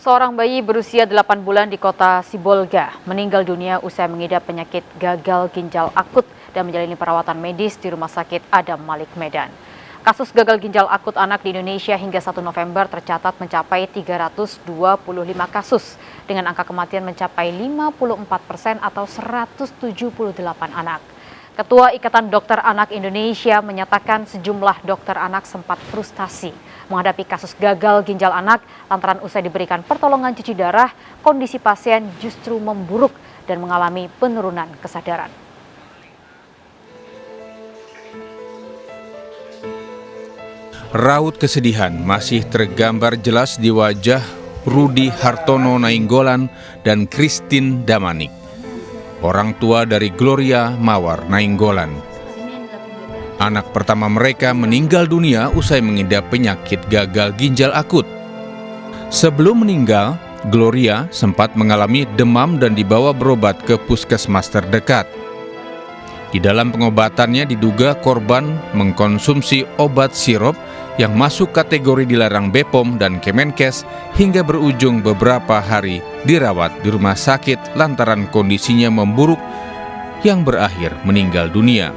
Seorang bayi berusia 8 bulan di kota Sibolga meninggal dunia usai mengidap penyakit gagal ginjal akut dan menjalani perawatan medis di Rumah Sakit Adam Malik Medan. Kasus gagal ginjal akut anak di Indonesia hingga 1 November tercatat mencapai 325 kasus dengan angka kematian mencapai 54% atau 178 anak. Ketua Ikatan Dokter Anak Indonesia menyatakan sejumlah dokter anak sempat frustasi menghadapi kasus gagal ginjal anak lantaran usai diberikan pertolongan cuci darah, kondisi pasien justru memburuk dan mengalami penurunan kesadaran. Raut kesedihan masih tergambar jelas di wajah Rudi Hartono Nainggolan dan Christine Damanik, orang tua dari Gloria Mawar Nainggolan. Anak pertama mereka meninggal dunia usai mengidap penyakit gagal ginjal akut. Sebelum meninggal, Gloria sempat mengalami demam dan dibawa berobat ke puskesmas terdekat. Di dalam pengobatannya diduga korban mengkonsumsi obat sirup yang masuk kategori dilarang BPOM dan Kemenkes hingga berujung beberapa hari dirawat di rumah sakit lantaran kondisinya memburuk yang berakhir meninggal dunia.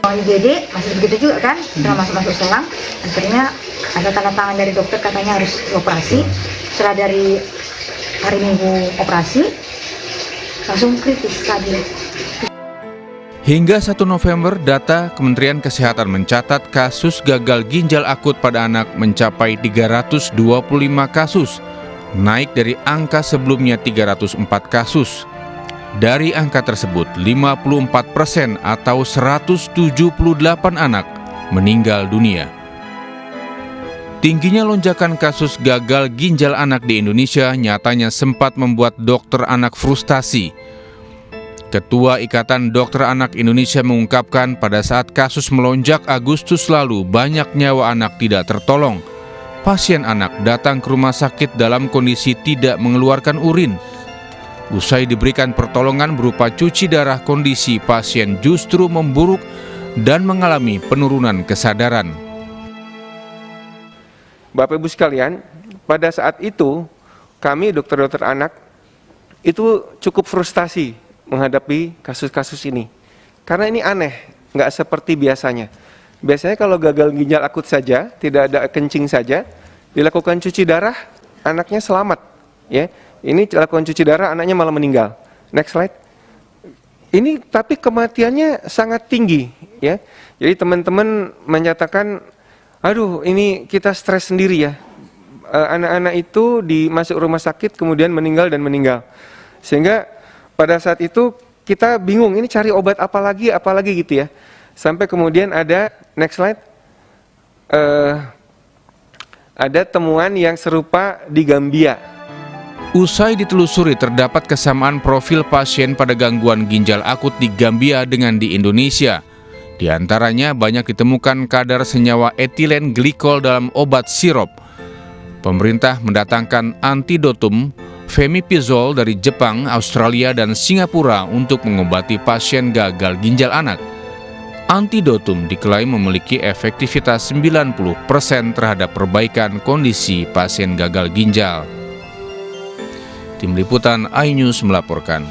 IGD masih begitu juga kan, setelah masuk selang, akhirnya ada tanda tangan dari dokter katanya harus operasi. Setelah dari hari Minggu operasi, langsung kritis tadi. Hingga 1 November, data Kementerian Kesehatan mencatat kasus gagal ginjal akut pada anak mencapai 325 kasus, naik dari angka sebelumnya 304 kasus. Dari angka tersebut, 54% atau 178 anak meninggal dunia. Tingginya lonjakan kasus gagal ginjal anak di Indonesia nyatanya sempat membuat dokter anak frustasi. Ketua Ikatan Dokter Anak Indonesia mengungkapkan pada saat kasus melonjak Agustus lalu banyak nyawa anak tidak tertolong. Pasien anak datang ke rumah sakit dalam kondisi tidak mengeluarkan urin. Usai diberikan pertolongan berupa cuci darah, kondisi pasien justru memburuk dan mengalami penurunan kesadaran. Bapak Ibu sekalian, pada saat itu kami dokter-dokter anak itu cukup frustasi menghadapi kasus-kasus ini. Karena ini aneh, nggak seperti biasanya. Biasanya kalau gagal ginjal akut saja, tidak ada kencing saja, dilakukan cuci darah, anaknya selamat. Ya, ini dilakukan cuci darah, anaknya malah meninggal. Next slide. Ini tapi kematiannya sangat tinggi. Ya, jadi teman-teman menyatakan, aduh ini kita stres sendiri ya. Anak-anak itu masuk rumah sakit kemudian meninggal dan meninggal. Sehingga pada saat itu kita bingung, ini cari obat apa lagi gitu ya. Sampai kemudian ada, next slide, ada temuan yang serupa di Gambia. Usai ditelusuri terdapat kesamaan profil pasien pada gangguan ginjal akut di Gambia dengan di Indonesia. Di antaranya banyak ditemukan kadar senyawa etilen glikol dalam obat sirup. Pemerintah mendatangkan antidotum Femipizol dari Jepang, Australia, dan Singapura untuk mengobati pasien gagal ginjal anak. Antidotum diklaim memiliki efektivitas 90% terhadap perbaikan kondisi pasien gagal ginjal. Tim Liputan iNews melaporkan.